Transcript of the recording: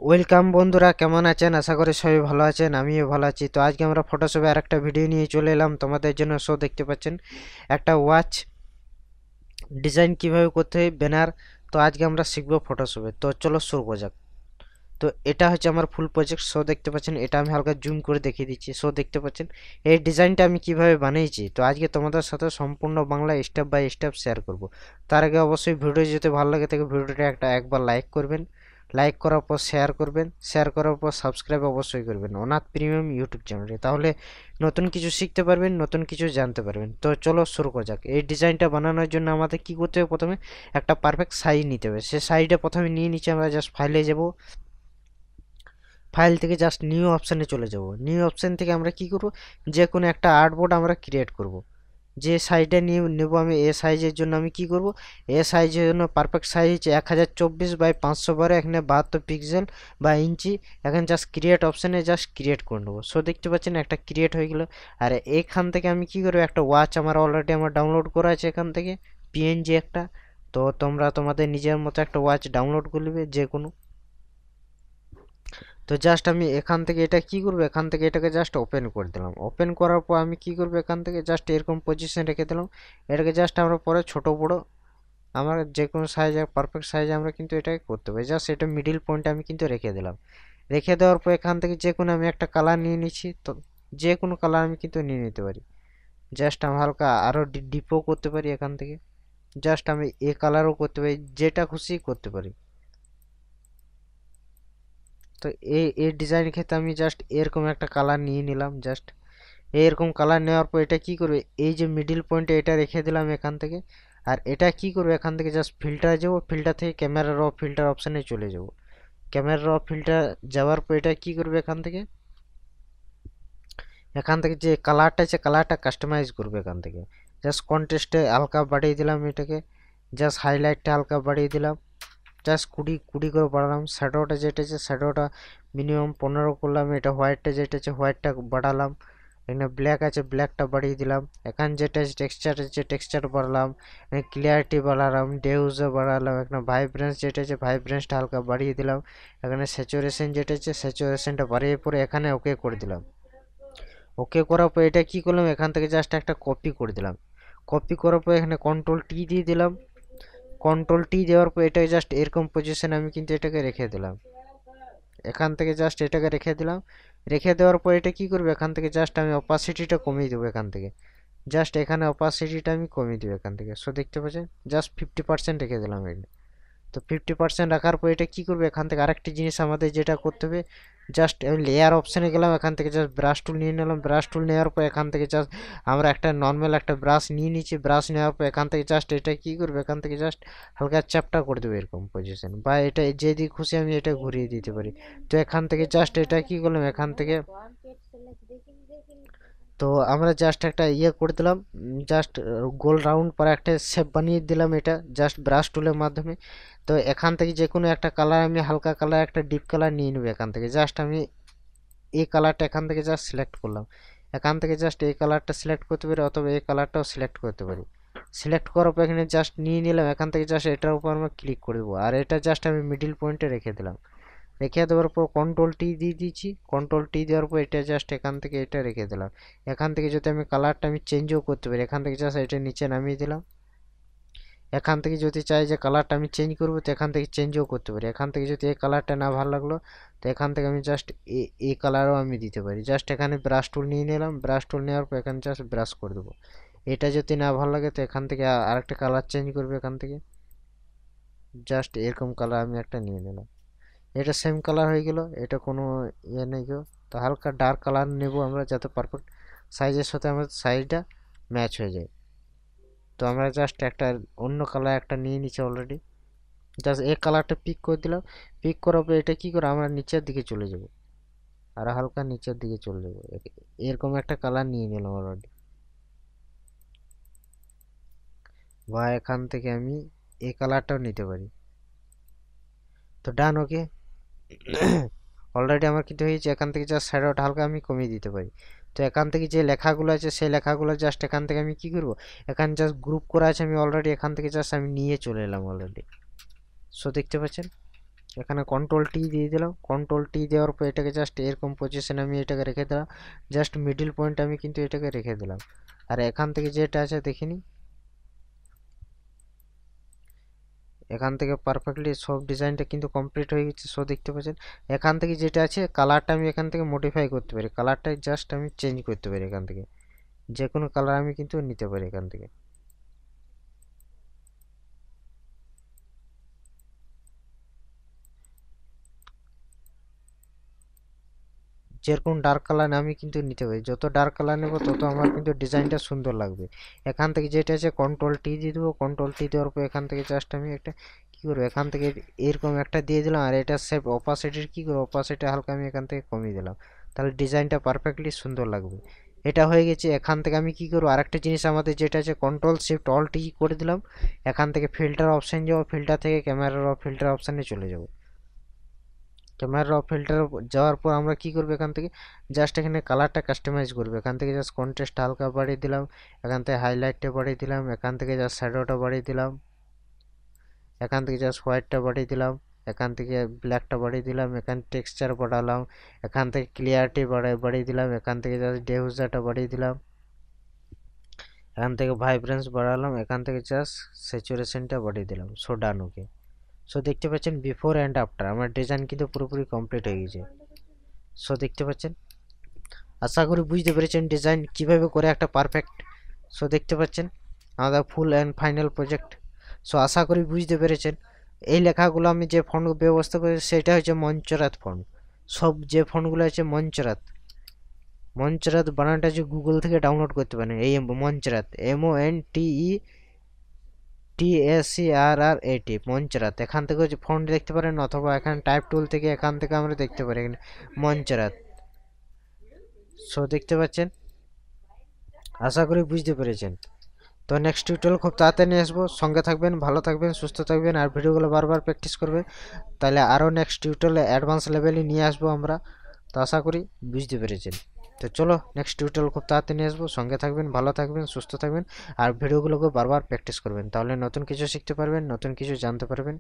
Welcome বন্ধুরা, কেমন আছেন? আশা করি সবাই ভালো আছেন, আমিও ভালো আছি। তো আজকে আমরা ফটোশপে আর একটা ভিডিও নিয়ে চলে এলাম তোমাদের জন্য। শো দেখতে পাচ্ছেন একটা ওয়াচ ডিজাইন কিভাবে করতে হয়, ব্যানার। তো আজকে আমরা শিখবো ফটোশপে। তো চলো শুরু করা যাক। তো এটা হচ্ছে আমার ফুল প্রজেক্ট। শো দেখতে পাচ্ছেন, এটা আমি হালকা জুম করে দেখিয়ে দিচ্ছি। শো দেখতে পাচ্ছেন এই ডিজাইনটা আমি কিভাবে বানিয়েছি। তো আজকে তোমাদের সাথে সম্পূর্ণ Bangla step by step share করব। তার আগে অবশ্যই ভিডিও যদি ভালো লাগে থাকে ভিডিওটা একবার লাইক করবেন। লাইক করার পর শেয়ার করবেন, শেয়ার করার পর সাবস্ক্রাইব অবশ্যই করবেন অনাথ প্রিমিয়াম ইউটিউব চ্যানেলে। তাহলে নতুন কিছু শিখতে পারবেন, নতুন কিছু জানতে পারবেন। তো চলো শুরু করা যাক। এই ডিজাইনটা বানানোর জন্য আমাদের কি করতে হবে? প্রথমে একটা পারফেক্ট সাইজ নিতে হবে। সে সাইজটা প্রথমে নিয়ে নিচে আমরা জাস্ট ফাইলে যাব। ফাইল থেকে জাস্ট নিউ অপশানে চলে যাব। নিউ অপশান থেকে আমরা কি করব, যে কোনো একটা আর্টবোর্ড আমরা ক্রিয়েট করব। যে সাইজটা নিয়ে নেব আমি, এ সাইজের জন্য আমি কি করব, এ সাইজের জন্য পারফেক্ট সাইজ হচ্ছে 1024 বাই 512, এখানে 72 পিক্সেল বা ইঞ্চি। এখন জাস্ট ক্রিয়েট অপশানে জাস্ট ক্রিয়েট করে নেবো। সো দেখতে পাচ্ছেন একটা ক্রিয়েট হয়ে গেল। আর এখান থেকে আমি কি করবো, একটা ওয়াচ আমার অলরেডি আমার ডাউনলোড করা আছে এখান থেকে, পিএনজি একটা। তো তোমরা তোমাদের নিজের মতো একটা ওয়াচ ডাউনলোড করে নেবে যে কোনো। তো জাস্ট আমি এখান থেকে এটা কি করব, এখান থেকে এটাকে জাস্ট ওপেন করে দিলাম। ওপেন করার পর আমি কি করব, এখান থেকে জাস্ট এরকম পজিশন রেখে দিলাম। এটাকে জাস্ট আমরা পরে ছোট বড় আমার যে কোনো সাইজে, পারফেক্ট সাইজে আমরা কিন্তু এটাকে করতে পারি। জাস্ট এটা মিডিল পয়েন্ট আমি কিন্তু রেখে দিলাম। রেখে দেওয়ার পর এখান থেকে যে কোনো আমি একটা কালার নিয়ে নিচ্ছি। তো যে কোনো কালার আমি কিন্তু নিয়ে নিতে পারি। জাস্ট আমি হালকা আরও ডিপও করতে পারি এখান থেকে। জাস্ট আমি এ কালারও করতে পারি, যেটা খুশি করতে পারি। তো এই ডিজাইন ক্ষেত্রে আমি জাস্ট এরকম একটা কালার নিয়ে নিলাম। জাস্ট এরকম কালার নেওয়ার পর এটা কি করবে, এই যে মিডিল পয়েন্টে এটা রেখে দিলাম এখান থেকে। আর এটা কি করবে, এখান থেকে জাস্ট ফিল্টার যাবো, ফিল্টার থেকে ক্যামেরা র ফিল্টার অপশানে চলে যাব। ক্যামেরা র ফিল্টার যাওয়ার পর এটা কি করবে, এখান থেকে যে কালারটা আছে কালারটা কাস্টমাইজ করবে। এখান থেকে জাস্ট কন্ট্রাস্টে হালকা বাড়িয়ে দিলাম এটাকে, জাস্ট হাইলাইটটা হালকা বাড়িয়ে দিলাম। জাস্ট 20 করে বাড়ালাম। শ্যাডোটা যেটা আছে শ্যাডোটা মিনিমাম 15 করলাম। এটা হোয়াইটটা যেটা আছে হোয়াইটটা বাড়ালাম। এখানে ব্ল্যাক আছে ব্ল্যাকটা বাড়িয়ে দিলাম। এখানে যেটা আছে টেক্সচার আছে টেক্সচার বাড়ালাম। এখানে ক্লিয়ারিটি বাড়ালাম, ডেউজও বাড়ালাম। এখানে ভাইব্রেন্স যেটা আছে ভাইব্রেন্সটা হালকা বাড়িয়ে দিলাম। এখানে স্যাচুরেশন যেটা আছে স্যাচুরেশনটা বাড়িয়ে পরে এখানে ওকে করে দিলাম। ওকে করার পর এটা কি করলাম, এখান থেকে জাস্ট একটা কপি করে দিলাম। কপি করার পর এখানে কন্ট্রোল টি দিয়ে দিলাম। কন্ট্রোল টি দেওয়ার পর এটা জাস্ট এরকম পজিশন আমি কিন্তু এটাকে রেখে দিলাম। এখান থেকে জাস্ট এটাকে রেখে দিলাম। রেখে দেওয়ার পর এটা কি করবে, এখান থেকে জাস্ট আমি অপাসিটিটা কমিয়ে দেবো। এখান থেকে জাস্ট এখানে অপাসিটিটা আমি কমিয়ে দেবো এখান থেকে। সো দেখতে পাচ্ছেন জাস্ট 50% রেখে দিলাম এটা। তো 50% রাখার পর এটা কি করবে, এখান থেকে আরেকটি জিনিস আমাদের যেটা করতে হবে, জাস্ট আমি লেয়ার অপশানে গেলাম। এখান থেকে জাস্ট ব্রাশ টুল নিয়ে নিলাম। ব্রাশ টুল নেওয়ার পর এখান থেকে জাস্ট আমরা একটা নর্মাল একটা ব্রাশ নিয়ে নিচ্ছি। ব্রাশ নেওয়ার পর এখান থেকে জাস্ট এটা কি করবে, এখান থেকে জাস্ট হালকা চ্যাপটা করে দেবো এরকম পজিশন, বা এটা যেদিকে খুশি আমি এটা ঘুরিয়ে দিতে পারি। তো এখান থেকে জাস্ট এটা কি করলাম, এখান থেকে তো আমরা জাস্ট একটা ইয়ে করে দিলাম। জাস্ট গোল রাউন্ড পরে একটা শেপ বানিয়ে দিলাম এটা জাস্ট ব্রাশ টুলের মাধ্যমে। তো এখান থেকে যে কোনো একটা কালার আমি হালকা কালার একটা ডিপ কালার নিয়ে নেবো। এখান থেকে জাস্ট আমি এই কালারটা এখান থেকে জাস্ট সিলেক্ট করলাম। এখান থেকে জাস্ট এই কালারটা সিলেক্ট করতে পারি, অথবা এই কালারটাও সিলেক্ট করতে পারি। সিলেক্ট করার পর এখানে জাস্ট নিয়ে নিলাম। এখান থেকে জাস্ট এটার উপর আমরা ক্লিক করে দেবো। আর এটা জাস্ট আমি মিডিল পয়েন্টে রেখে দিলাম। রেখে দেওয়ার পর কন্ট্রোল টি দিয়ে দিচ্ছি। কন্ট্রোল টি দেওয়ার পর এটা জাস্ট এখান থেকে এটা রেখে দিলাম। এখান থেকে যদি আমি কালারটা আমি চেঞ্জও করতে পারি, এখান থেকে জাস্ট এটা নিচে নামিয়ে দিলাম। এখান থেকে যদি চাই যে কালারটা আমি চেঞ্জ করবো, তো এখান থেকে চেঞ্জও করতে পারি। এখান থেকে যদি এই কালারটা না ভালো লাগলো, তো এখান থেকে আমি জাস্ট এই কালারও আমি দিতে পারি। জাস্ট এখানে ব্রাশ টুল নিয়ে নিলাম। ব্রাশ টুল নেওয়ার পর এখানে জাস্ট ব্রাশ করে দেবো। এটা যদি না ভালো লাগে তো এখান থেকে আরেকটা কালার চেঞ্জ করবে। এখান থেকে জাস্ট এরকম কালার আমি একটা নিয়ে নিলাম। এটা সেম কালার হয়ে গেল, এটা কোনো ইয়ে নেই গো। তো হালকা ডার্ক কালার নেব আমরা, যাতে পারফেক্ট সাইজের সাথে আমাদের সাইজটা ম্যাচ হয়ে যায়। তো আমরা জাস্ট একটা অন্য কালার একটা নিয়ে নিচ্ছি অলরেডি। জাস্ট এই কালারটা পিক করে দিলাম। পিক করার পর এটা কি করে আমরা নিচের দিকে চলে যাব, আর হালকা নিচের দিকে চলে যাব। এরকম একটা কালার নিয়ে নিলাম অলরেডি। বা এখান থেকে আমি এই কালারটাও নিতে পারি। তো ডান, ওকে। অলরেডি আমার কিন্তু হয়েছে। এখান থেকে জাস্ট শ্যাডোটা হালকা আমি কমিয়ে দিতে পারি। তো এখান থেকে যে লেখাগুলো আছে সেই লেখাগুলো জাস্ট এখান থেকে আমি কি করব, এখানে জাস্ট গ্রুপ করা আছে আমি অলরেডি, এখান থেকে জাস্ট আমি নিয়ে চলে এলাম অলরেডি। সো দেখতে পাচ্ছেন এখানে কন্ট্রোল টি দিয়ে দিলাম। কন্ট্রোল টি দেওয়ার পর এটাকে জাস্ট এরকম পজিশনে আমি এটাকে রেখে দিলাম। জাস্ট মিডিল পয়েন্ট আমি কিন্তু এটাকে রেখে দিলাম। আর এখান থেকে যেটা আছে দেখিনি, এখান থেকে পারফেক্টলি সব ডিজাইনটা কিন্তু কমপ্লিট হয়ে গেছে। সো দেখতে পাচ্ছেন এখান থেকে যেটা আছে কালারটা আমি এখান থেকে মডিফাই করতে পারি, কালারটা জাস্ট আমি চেঞ্জ করতে পারি। এখান থেকে যে কোনো কালার আমি কিন্তু নিতে পারি এখান থেকে। যেরকম ডার্ক কালার আমি কিন্তু নিতে পারি, যত ডার্ক কালার নেব তত আমার কিন্তু ডিজাইনটা সুন্দর লাগবে। এখান থেকে যেটা আছে কন্ট্রোল টি দিয়ে দেবো। কন্ট্রোল টি দেওয়ার পর এখান থেকে জাস্ট আমি একটা কী করবো, এখান থেকে এরকম একটা দিয়ে দিলাম। আর এটা সেভ অপাসিটির কী করবো, অপাসিটি হালকা আমি এখান থেকে কমিয়ে দিলাম, তাহলে ডিজাইনটা পারফেক্টলি সুন্দর লাগবে। এটা হয়ে গেছে। এখান থেকে আমি কী করবো, আরেকটা জিনিস আমাদের যেটা আছে কন্ট্রোল শিফট অল টি করে দিলাম। এখান থেকে ফিল্টার অপশান যাবো, ফিল্টার থেকে ক্যামেরার ফিল্টার অপশানে চলে যাবো। ক্যামেরা ফিল্টার যাওয়ার পর আমরা কি করব, এখান থেকে জাস্ট এখানে কালারটা কাস্টমাইজ করব। এখান থেকে জাস্ট কন্ট্রাস্ট হালকা বাড়িয়ে দিলাম, এখান থেকে হাইলাইটটা বাড়িয়ে দিলাম, এখান থেকে জাস্ট শ্যাডোটা বাড়িয়ে দিলাম, এখান থেকে জাস্ট হোয়াইটটা বাড়িয়ে দিলাম, এখান থেকে ব্ল্যাকটা বাড়িয়ে দিলাম, এখানে টেক্সচার বাড়ালাম, এখান থেকে ক্লিয়ারিটি বাড়িয়ে দিলাম, এখান থেকে জাস্ট ডিফিউজারটা বাড়িয়ে দিলাম, এখান থেকে ভাইব্রেন্স বাড়ালাম, এখান থেকে জাস্ট স্যাচুরেশনটা বাড়িয়ে দিলাম। সো ডান। ওকে। সো দেখতে পাচ্ছেন বিফোর অ্যান্ড আফটার আমার ডিজাইন কিন্তু পুরোপুরি কমপ্লিট হয়ে গেছে। সো দেখতে পাচ্ছেন, আশা করি বুঝতে পেরেছেন ডিজাইন কিভাবে করে একটা পারফেক্ট। সো দেখতে পাচ্ছেন আমাদের full and final project. So আশা করি বুঝতে পেরেছেন। এই লেখাগুলো আমি যে ফন্ট ব্যবস্থা করেছি সেটা হচ্ছে মঞ্চরাত ফন্ট। সব যে ফন্টগুলো আছে মঞ্চরাত, মঞ্চরাত বানানটা যে গুগল থেকে ডাউনলোড করতে পারেন। এই মঞ্চরাত MONTETSCRRAT মঞ্চরাত, এখান থেকে যে ফন্ট দেখতে পারেন, অথবা এখানে টাইপ টুল থেকে এখান থেকে আমরা দেখতে পারি এখানে মঞ্চরাত। সো দেখতে পাচ্ছেন, আশা করি বুঝতে পেরেছেন। তো নেক্সট টিউটোরিয়াল খুব তাড়াতাড়ি নিয়ে আসবো, সঙ্গে থাকবেন, ভালো থাকবেন, সুস্থ থাকবেন, আর ভিডিওগুলো বারবার প্র্যাকটিস করবেন, তাহলে আরও নেক্সট টিউটোরিয়ালে অ্যাডভান্স লেভেলে নিয়ে আসবো আমরা। তো আশা করি বুঝতে পেরেছেন। তো চলো নেক্সট টিউটোরিয়াল খুব তাড়াতাড়ি নিয়ে আসবো, সঙ্গে থাকবেন, ভালো থাকবেন, সুস্থ থাকবেন, আর ভিডিওগুলোকে বারবার প্র্যাকটিস করবেন, তাহলে নতুন কিছু শিখতে পারবেন, নতুন কিছু জানতে পারবেন।